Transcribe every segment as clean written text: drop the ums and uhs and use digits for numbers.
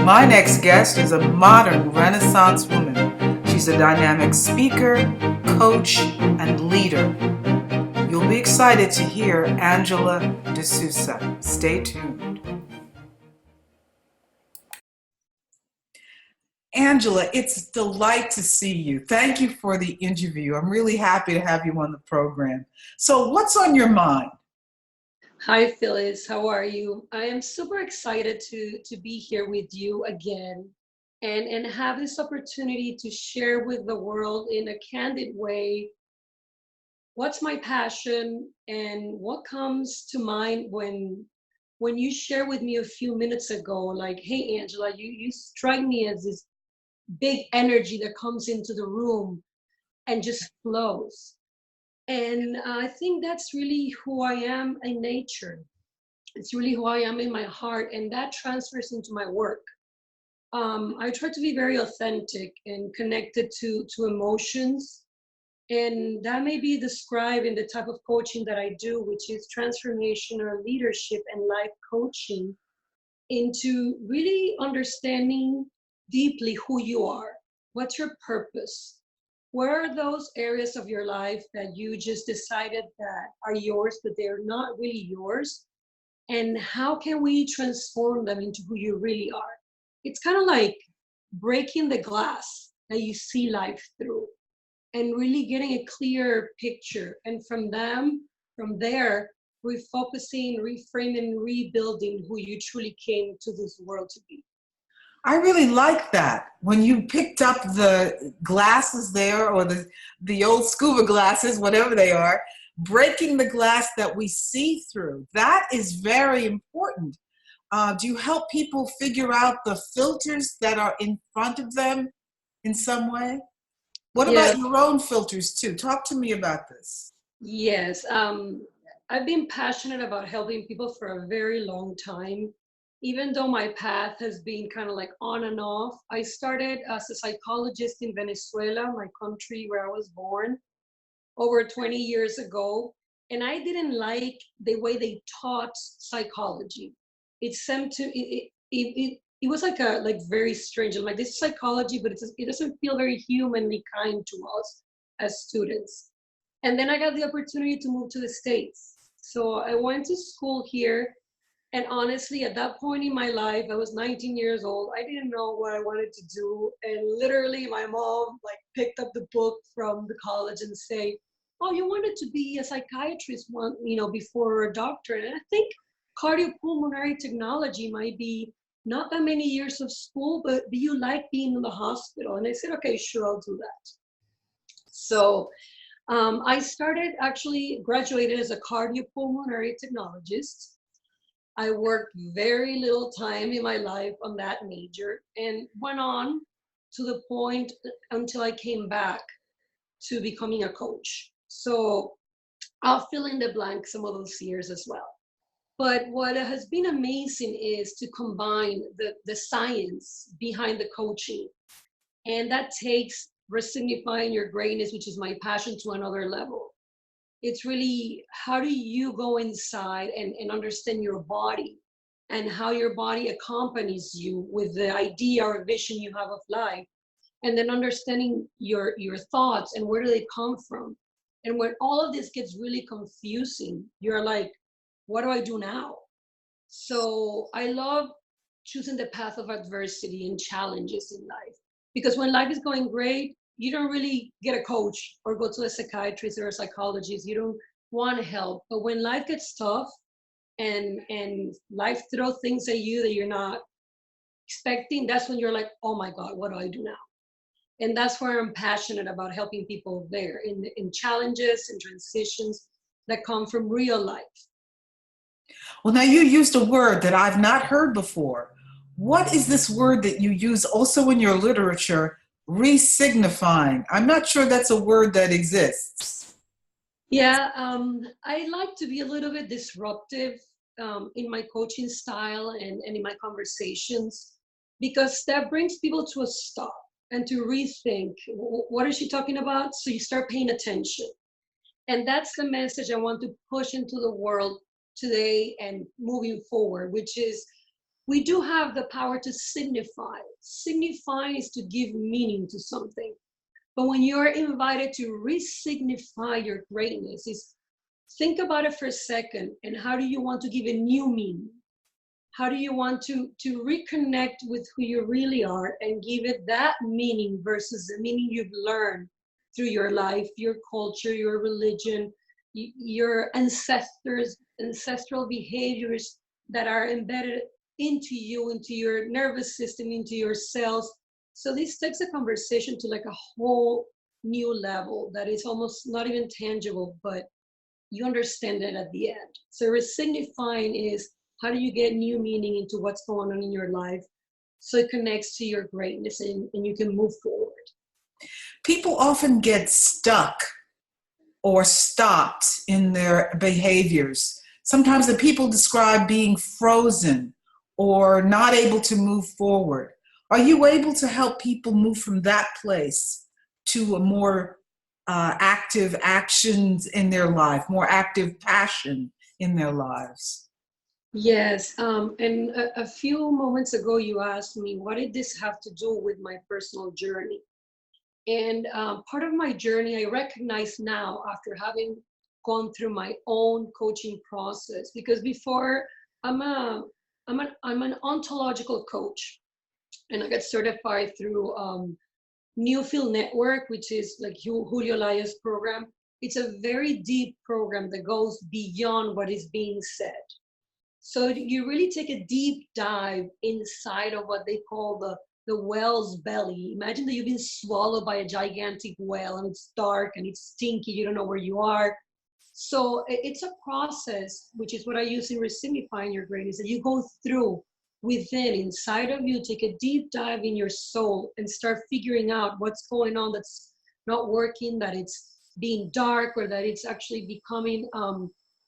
My next guest is a modern Renaissance woman. She's a dynamic speaker, coach, and leader. You'll be excited to hear Angela de Sousa. Stay tuned. Angela, it's a delight to see you. Thank you for the interview. I'm really happy to have you on the program. So, what's on your mind? Hi, Phyllis. How are you? I am super excited to be here with you again and have this opportunity to share with the world in a candid way what's my passion and what comes to mind when you share with me a few minutes ago, like, hey, Angela, you strike me as this big energy that comes into the room and just flows. And I think that's really who I am in nature. It's really who I am in my heart, and that transfers into my work. I try to be very authentic and connected to emotions, and that may be described in the type of coaching that I do, which is transformational leadership and life coaching, into really understanding deeply who you are. What's your purpose? Where are those areas of your life that you just decided that are yours, but they're not really yours? And how can we transform them into who you really are? It's kind of like breaking the glass that you see life through and really getting a clear picture. And from there, refocusing, reframing, rebuilding who you truly came to this world to be. I really like that. When you picked up the glasses there, or the old scuba glasses, whatever they are, breaking the glass that we see through, that is very important. Do you help people figure out the filters that are in front of them in some way? What Yes, about your own filters too? Talk to me about this. yes. I've been passionate about helping people for a very long time. Even though my path has been kind of like on and off, I started as a psychologist in Venezuela, my country where I was born, over 20 years ago. And I didn't like the way they taught psychology. It seemed to, it was like very strange. I'm like, this is psychology, but it doesn't feel very humanly kind to us as students. And then I got the opportunity to move to the States. So I went to school here, and honestly, at that point in my life, I was 19 years old. I didn't know what I wanted to do. And literally my mom like picked up the book from the college and say, oh, you wanted to be a psychiatrist one, before a doctor. And I think cardiopulmonary technology might be not that many years of school, but do you like being in the hospital? And I said, okay, sure, I'll do that. So I started actually graduated as a cardiopulmonary technologist. I worked very little time in my life on that major and went on to the point until I came back to becoming a coach. So I'll fill in the blank some of those years as well. But what has been amazing is to combine the science behind the coaching. And that takes resignifying your greatness, which is my passion, to another level. It's really how do you go inside and understand your body and how your body accompanies you with the idea or vision you have of life, and then understanding your thoughts and where do they come from. And when all of this gets really confusing, you're like, what do I do now? So I love choosing the path of adversity and challenges in life, because when life is going great, you don't really get a coach or go to a psychiatrist or a psychologist. You don't want help. But when life gets tough and life throws things at you that you're not expecting, that's when you're like, oh my God, what do I do now? And that's where I'm passionate about helping people there in challenges and transitions that come from real life. Well, now you used a word that I've not heard before. What is this word that you use also in your literature, resignifying? I'm not sure that's a word that exists. Yeah, I like to be a little bit disruptive in my coaching style and in my conversations, because that brings people to a stop and to rethink, what is she talking about? So you start paying attention. And that's the message I want to push into the world today and moving forward, which is we do have the power to signify. Signify is to give meaning to something. But when you're invited to re-signify your greatness, is think about it for a second, and how do you want to give a new meaning? How do you want to reconnect with who you really are and give it that meaning versus the meaning you've learned through your life, your culture, your religion, your ancestral behaviors that are embedded into you, into your nervous system, into your cells. So this takes a conversation to like a whole new level that is almost not even tangible, but you understand it at the end. So re-signifying is, how do you get new meaning into what's going on in your life so it connects to your greatness and you can move forward? People often get stuck or stopped in their behaviors. Sometimes the people describe being frozen or not able to move forward. Are you able to help people move from that place to a more active actions in their life, more active passion in their lives? Yes, and a few moments ago you asked me, what did this have to do with my personal journey? And part of my journey, I recognize now after having gone through my own coaching process, because before I'm an ontological coach, and I got certified through Newfield Network, which is like Julio Laya's program. It's a very deep program that goes beyond what is being said. So you really take a deep dive inside of what they call the whale's belly. Imagine that you've been swallowed by a gigantic whale and it's dark and it's stinky, you don't know where you are. So it's a process, which is what I use in Resignifying Your Greatness, that you go through within, inside of you, take a deep dive in your soul and start figuring out what's going on that's not working, that it's being dark, or that it's actually becoming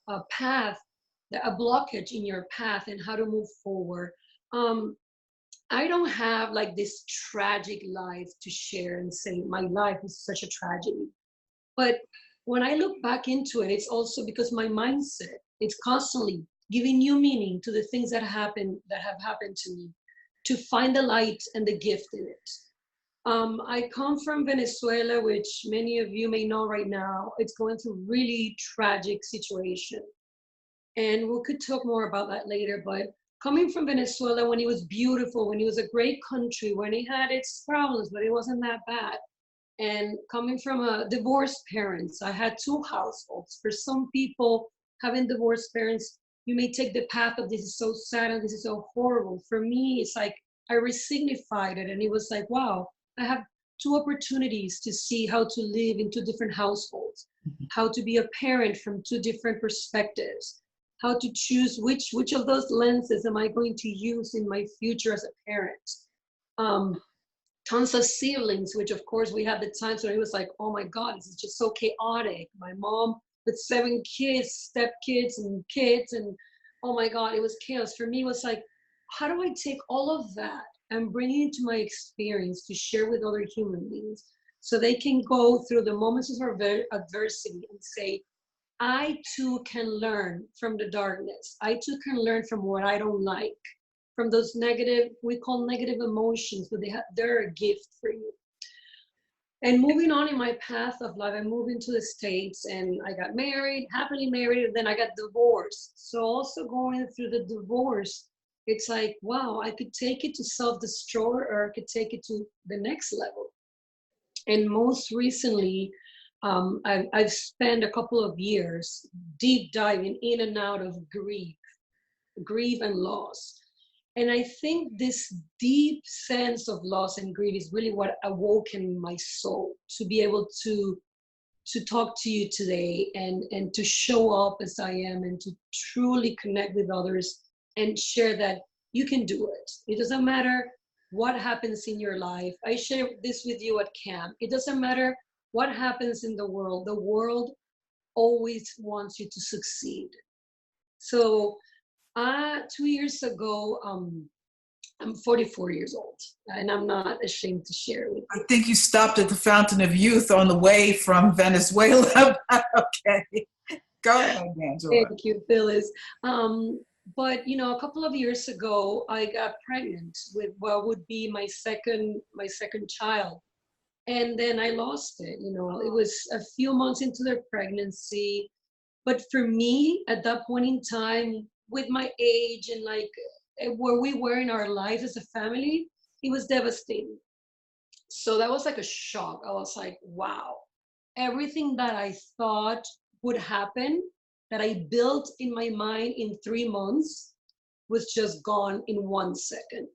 a path, a blockage in your path, and how to move forward. I don't have like this tragic life to share and say my life is such a tragedy. But when I look back into it, it's also because my mindset, it's constantly giving new meaning to the things that have happened to me, to find the light and the gift in it. I come from Venezuela, which many of you may know right now. It's going through really tragic situation. And we could talk more about that later, but coming from Venezuela when it was beautiful, when it was a great country, when it had its problems, but it wasn't that bad. And coming from a divorced parents, I had two households. For some people, having divorced parents, you may take the path of this is so sad and this is so horrible. For me, it's like I resignified it, and it was like, wow, I have two opportunities to see how to live in two different households, how to be a parent from two different perspectives, how to choose which of those lenses am I going to use in my future as a parent. Tons of siblings, which of course we had the times when it was like, oh my God, this is just so chaotic. My mom with 7 kids, stepkids and kids, and oh my God, it was chaos. For me, it was like, how do I take all of that and bring it into my experience to share with other human beings so they can go through the moments of adversity and say, I too can learn from the darkness. I too can learn from what I don't like, from those negative, we call negative emotions, but they're a gift for you. And moving on in my path of life, I moved into the States and I got married, happily married, and then I got divorced. So also going through the divorce, it's like, wow, I could take it to self-destroy, or I could take it to the next level. And most recently, I've spent a couple of years deep diving in and out of grief and loss. And I think this deep sense of loss and grief is really what awoken my soul to be able to talk to you today and to show up as I am and to truly connect with others and share that you can do it. It doesn't matter what happens in your life. I share this with you at camp. It doesn't matter what happens in the world always wants you to succeed. So 2 years ago, I'm 44 years old, and I'm not ashamed to share with you. I think you stopped at the Fountain of Youth on the way from Venezuela. Okay, go ahead, Angela. Thank you, Phyllis. But a couple of years ago, I got pregnant with what would be my second child, and then I lost it. It was a few months into the pregnancy, but for me at that point in time, with my age and like where we were in our lives as a family, it was devastating. So that was like a shock. I was like, wow, everything that I thought would happen, that I built in my mind in 3 months, was just gone in 1 second.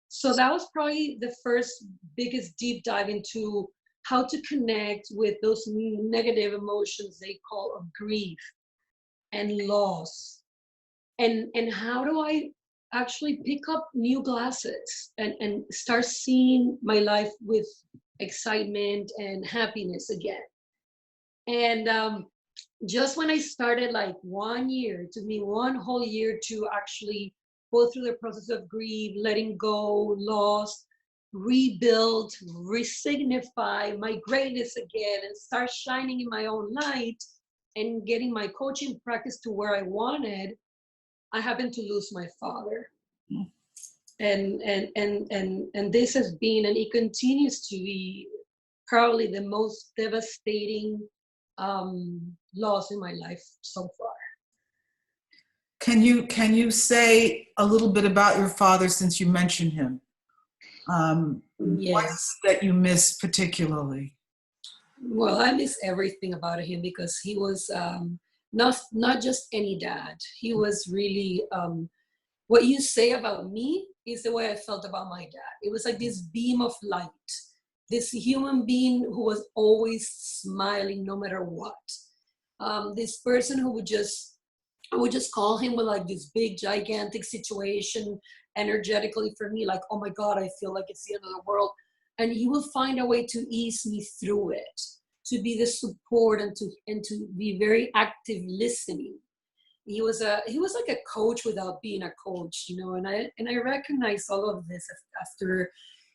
So that was probably the first biggest deep dive into how to connect with those negative emotions they call of grief and loss. And how do I actually pick up new glasses and start seeing my life with excitement and happiness again. And just when I started, like 1 year, it took me one whole year to actually go through the process of grief, letting go, loss, rebuild, resignify my greatness again, and start shining in my own light and getting my coaching practice to where I wanted. I happened to lose my father. And this has been, and it continues to be, probably the most devastating loss in my life so far. Can you say a little bit about your father since you mentioned him? What is Yes. it that you miss particularly? Well, I miss everything about him because he was not just any dad. He was really, what you say about me is the way I felt about my dad. It was like this beam of light, this human being who was always smiling no matter what. This person who I would just call him with like this big, gigantic situation energetically for me, like, oh my God, I feel like it's the end of the world. And he will find a way to ease me through it, to be the support and to be very active listening. He was like a coach without being a coach, and I recognize all of this after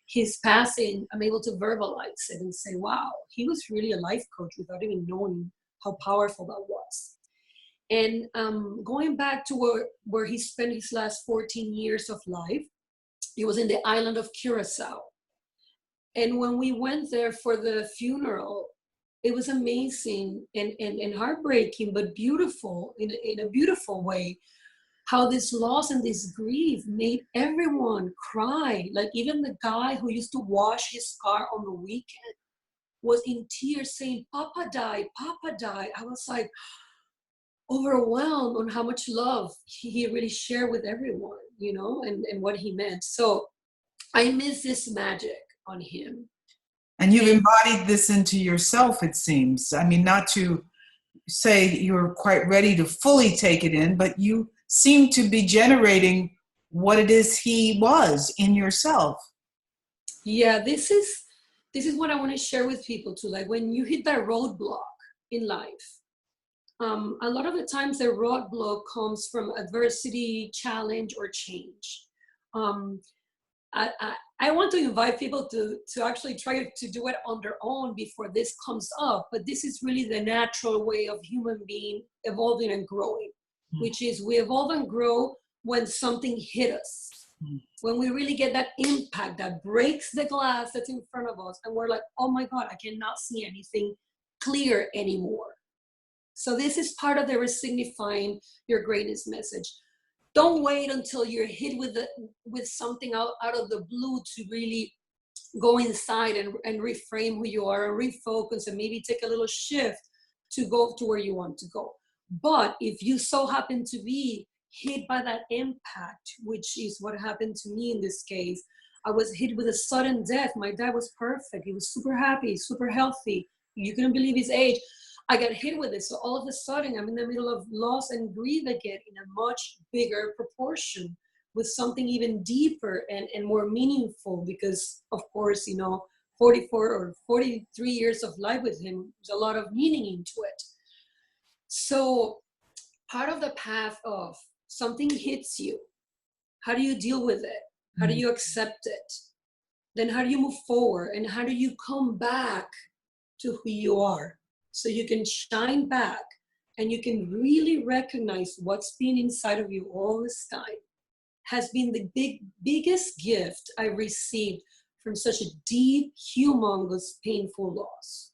his passing. I'm able to verbalize it and say, wow, he was really a life coach without even knowing how powerful that was. And going back to where he spent his last 14 years of life, it was in the island of Curacao. And when we went there for the funeral, it was amazing and heartbreaking, but beautiful in a beautiful way. How this loss and this grief made everyone cry. Like even the guy who used to wash his car on the weekend was in tears saying, Papa died, Papa died. I was like overwhelmed on how much love he really shared with everyone, and what he meant. So I miss this magic on him. And you've And embodied this into yourself, it seems. I mean, not to say you're quite ready to fully take it in, but you seem to be generating what it is he was in yourself. yeah, this is what I want to share with people too. Like when you hit that roadblock in life, a lot of the times the roadblock comes from adversity, challenge, or change. Um, I want to invite people to actually try to do it on their own before this comes up. But this is really the natural way of human being evolving and growing, which is we evolve and grow when something hit us. When we really get that impact that breaks the glass that's in front of us, and we're like, oh my God, I cannot see anything clear anymore. So this is part of the resignifying your greatness message. Don't wait until you're hit with something out of the blue to really go inside and reframe who you are and refocus and maybe take a little shift to go to where you want to go. But if you so happen to be hit by that impact, which is what happened to me in this case, I was hit with a sudden death. My dad was perfect. He was super happy, super healthy. You couldn't believe his age. I got hit with it. So all of a sudden, I'm in the middle of loss and grief again in a much bigger proportion with something even deeper and more meaningful because, of course, 44 or 43 years of life with him, there's a lot of meaning into it. So part of the path of something hits you, how do you deal with it? How do you accept it? Then how do you move forward? And how do you come back to who you are? So you can shine back and you can really recognize what's been inside of you all this time, has been the biggest gift I received from such a deep, humongous, painful loss.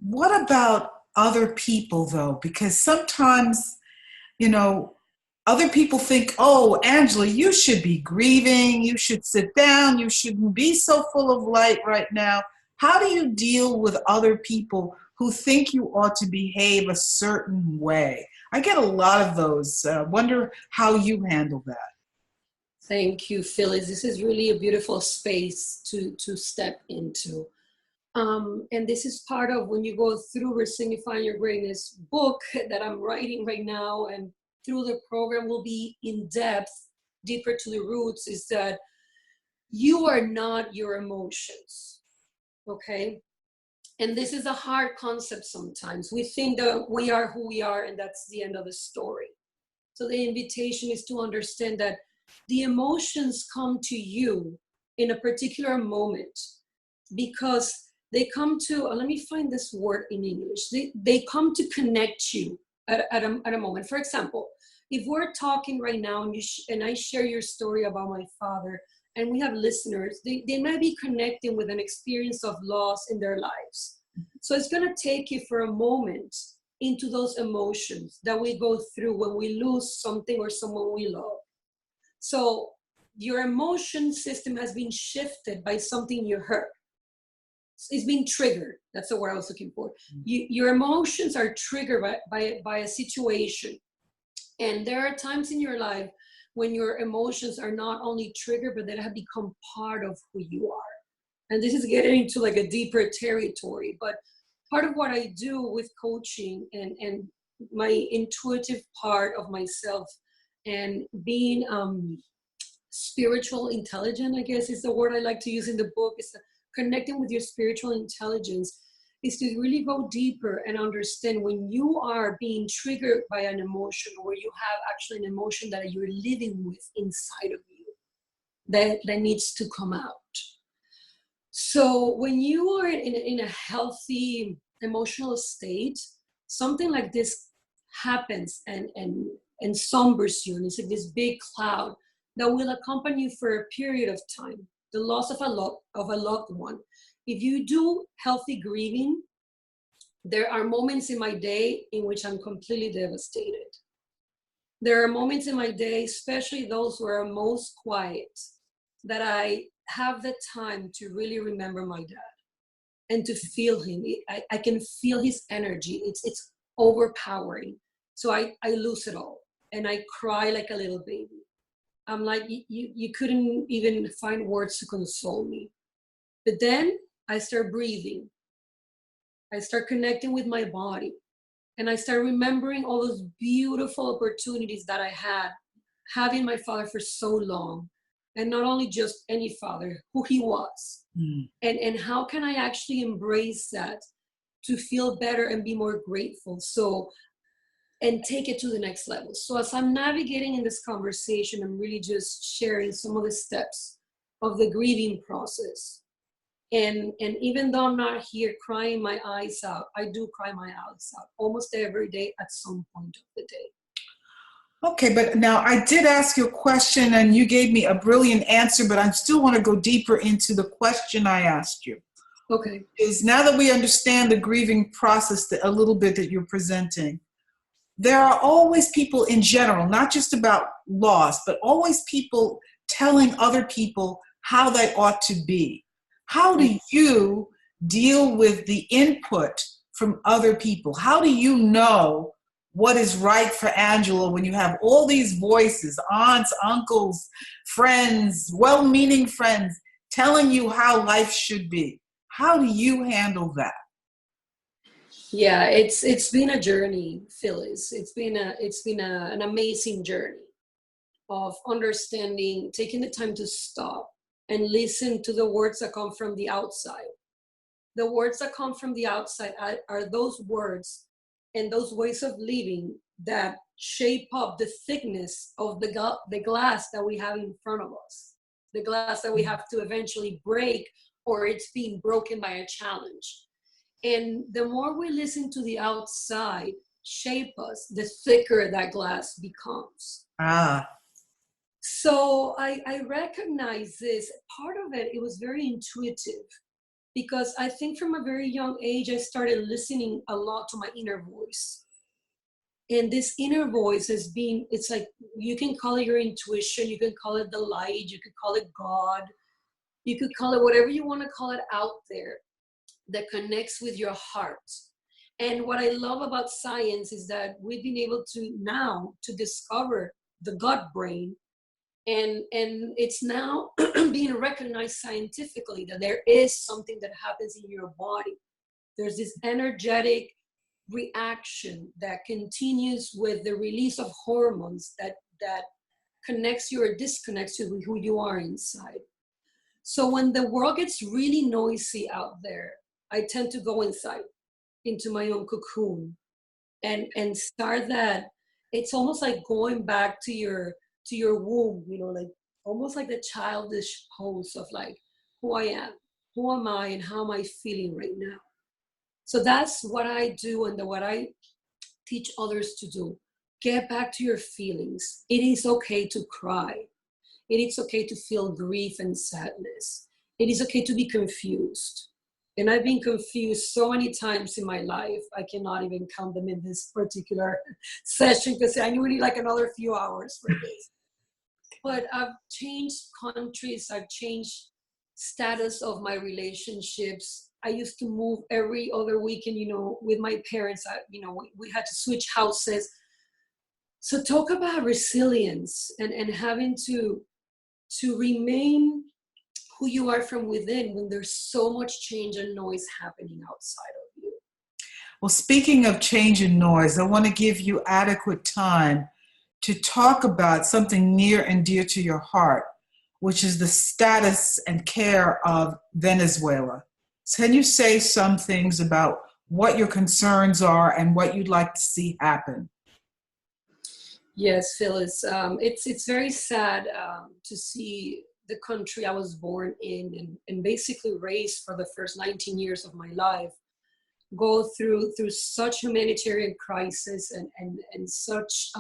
What about other people, though? Because sometimes, other people think, oh, Angela, you should be grieving. You should sit down. You shouldn't be so full of light right now. How do you deal with other people who think you ought to behave a certain way? I get a lot of those. Wonder how you handle that. Thank you, Phyllis. This is really a beautiful space to step into. And this is part of when you go through Resignifying Your Greatness book that I'm writing right now, and through the program will be in depth, deeper to the roots, is that you are not your emotions, okay? And this is a hard concept sometimes. We think that we are who we are and that's the end of the story. So the invitation is to understand that the emotions come to you in a particular moment because they come to, let me find this word in English. They come to connect you at a moment. For example, if we're talking right now and I share your story about my father, and we have listeners, they might be connecting with an experience of loss in their lives. So it's going to take you for a moment into those emotions that we go through when we lose something or someone we love. So your emotion system has been shifted by something you heard. It's been triggered. That's the word I was looking for. Your emotions are triggered by a situation. And there are times in your life when your emotions are not only triggered, but they have become part of who you are. And this is getting into like a deeper territory. But part of what I do with coaching and my intuitive part of myself and being spiritual intelligent, I guess is the word I like to use in the book, is connecting with your spiritual intelligence, is to really go deeper and understand when you are being triggered by an emotion, or you have actually an emotion that you're living with inside of you that needs to come out. So when you are in a healthy emotional state, something like this happens and sombers you, and it's like this big cloud that will accompany you for a period of time. The loss of a loved one. If you do healthy grieving, there are moments in my day in which I'm completely devastated. There are moments in my day, especially those who are most quiet, that I have the time to really remember my dad and to feel him. I can feel his energy. It's overpowering. So I lose it all and I cry like a little baby. I'm like, you couldn't even find words to console me. But then I start breathing. I start connecting with my body. And I start remembering all those beautiful opportunities that I had having my father for so long. And not only just any father, who he was. And how can I actually embrace that to feel better and be more grateful? So, and take it to the next level. So as I'm navigating in this conversation, I'm really just sharing some of the steps of the grieving process. And even though I'm not here crying my eyes out, I do cry my eyes out almost every day at some point of the day. Okay, but now I did ask you a question and you gave me a brilliant answer, but I still want to go deeper into the question I asked you. Okay. Is now that we understand the grieving process a little bit that you're presenting, there are always people in general, not just about loss, but always people telling other people how they ought to be. How do you deal with the input from other people? How do you know what is right for Angela when you have all these voices, aunts, uncles, friends, well-meaning friends, telling you how life should be? How do you handle that? Yeah, it's been a journey, Phyllis. It's been an amazing journey of understanding, taking the time to stop and listen to the words that come from the outside. The words that come from the outside are those words and those ways of living that shape up the thickness of the glass that we have in front of us, the glass that we have to eventually break, or it's being broken by a challenge. And the more we listen to the outside, shape us, the thicker that glass becomes. Ah, So I recognize this. Part of it, it was very intuitive because I think from a very young age, I started listening a lot to my inner voice. And this inner voice has been, it's like, you can call it your intuition, you can call it the light, you could call it God, you could call it whatever you want to call it out there that connects with your heart. And what I love about science is that we've been able to now to discover the gut brain, and it's now being recognized scientifically that there is something that happens in your body. There's this energetic reaction that continues with the release of hormones that connects you or disconnects you with who you are inside. So when the world gets really noisy out there, I tend to go inside into my own cocoon and start that. It's almost like going back to your womb, you know, like almost like the childish pose of like who I am, who am I, and how am I feeling right now. So that's what I do and what I teach others to do. Get back to your feelings. It is okay to cry. It is okay to feel grief and sadness. It is okay to be confused. And I've been confused so many times in my life. I cannot even count them in this particular session because I knew we need like another few hours for this. But I've changed countries. I've changed status of my relationships. I used to move every other weekend, you know, with my parents. We had to switch houses. So talk about resilience and having to remain who you are from within when there's so much change and noise happening outside of you. well, speaking of change and noise, I want to give you adequate time to talk about something near and dear to your heart, which is the status and care of Venezuela. So can you say some things about what your concerns are and what you'd like to see happen? Yes, Phyllis. It's very sad to see the country I was born in and basically raised for the first 19 years of my life go through such humanitarian crisis and such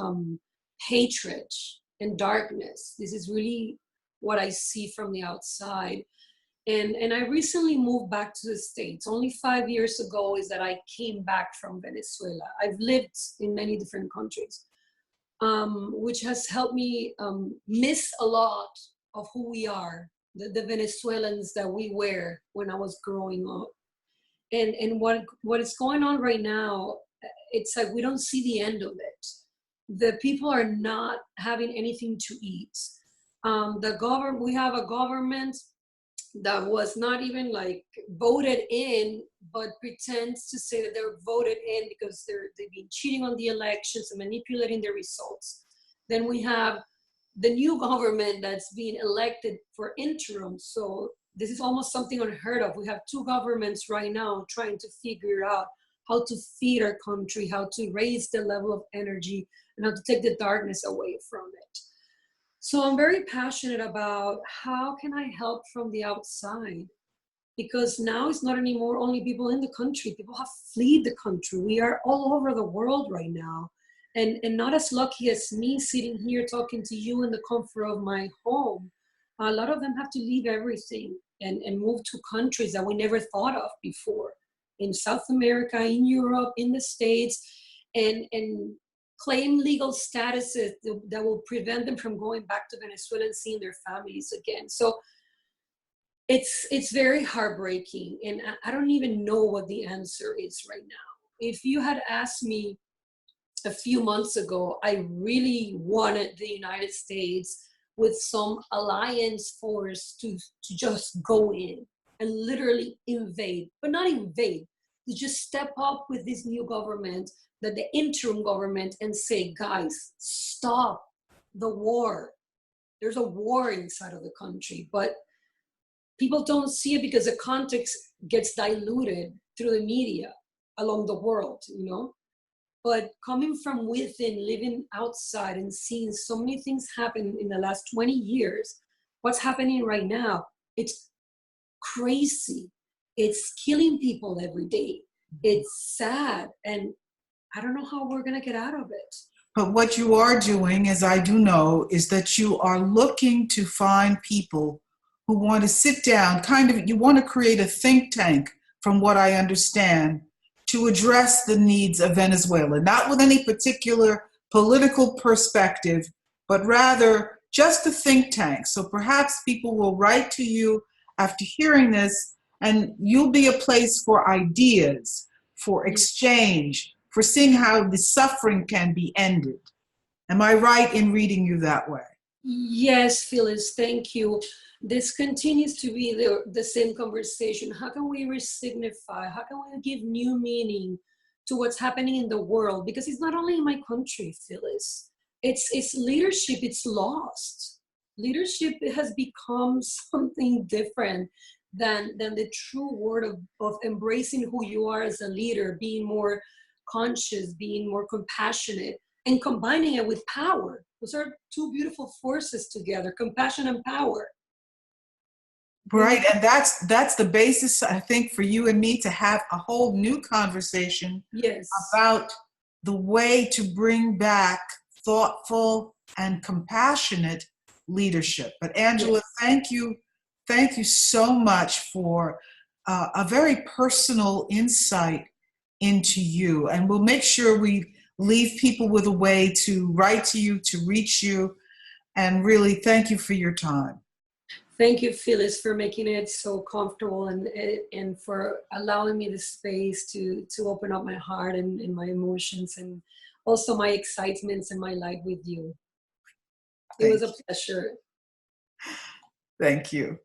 hatred and darkness. This is really what I see from the outside. And I recently moved back to the States. Only 5 years ago is that I came back from Venezuela. I've lived in many different countries, which has helped me miss a lot of who we are, the Venezuelans that we were when I was growing up. And what is going on right now, it's like we don't see the end of it. The people are not having anything to eat. We have a government that was not even like voted in, but pretends to say that they're voted in because they've been cheating on the elections and manipulating the results. Then we have the new government that's being elected for interim. So this is almost something unheard of. We have two governments right now trying to figure out how to feed our country, how to raise the level of energy, and how to take the darkness away from it. So I'm very passionate about how can I help from the outside? Because now it's not anymore only people in the country. People have fled the country. We are all over the world right now. And not as lucky as me sitting here talking to you in the comfort of my home. A lot of them have to leave everything and move to countries that we never thought of before. In South America, in Europe, in the States, and claim legal statuses that will prevent them from going back to Venezuela and seeing their families again. So it's very heartbreaking, and I don't even know what the answer is right now. If you had asked me a few months ago, I really wanted the United States with some alliance force to just go in and literally invade, but not invade, to just step up with this new government, that the interim government, and say, guys, stop the war. There's a war inside of the country, but people don't see it because the context gets diluted through the media along the world, you know? But coming from within, living outside and seeing so many things happen in the last 20 years, what's happening right now, it's crazy. It's killing people every day. It's sad. And I don't know how we're going to get out of it. But what you are doing, as I do know, is that you are looking to find people who want to sit down, kind of, you want to create a think tank, from what I understand, to address the needs of Venezuela, not with any particular political perspective, but rather just a think tank. So perhaps people will write to you after hearing this, and you'll be a place for ideas, for exchange, for seeing how the suffering can be ended. Am I right in reading you that way? Yes, Phyllis, thank you. This continues to be the same conversation. How can we resignify? How can we give new meaning to what's happening in the world? Because it's not only in my country, Phyllis. It's leadership, it's lost. Leadership has become something different than the true word of embracing who you are as a leader, being more conscious, being more compassionate, and combining it with power. Those are two beautiful forces together, compassion and power. Right, and that's the basis, I think, for you and me to have a whole new conversation Yes. about the way to bring back thoughtful and compassionate leadership. But Angela, Yes. thank you so much for a very personal insight into you. And we'll make sure we leave people with a way to write to you, to reach you, and really thank you for your time. Thank you, Phyllis, for making it so comfortable and for allowing me the space to open up my heart and my emotions and also my excitements and my life with you. It was Thank a pleasure. thank you.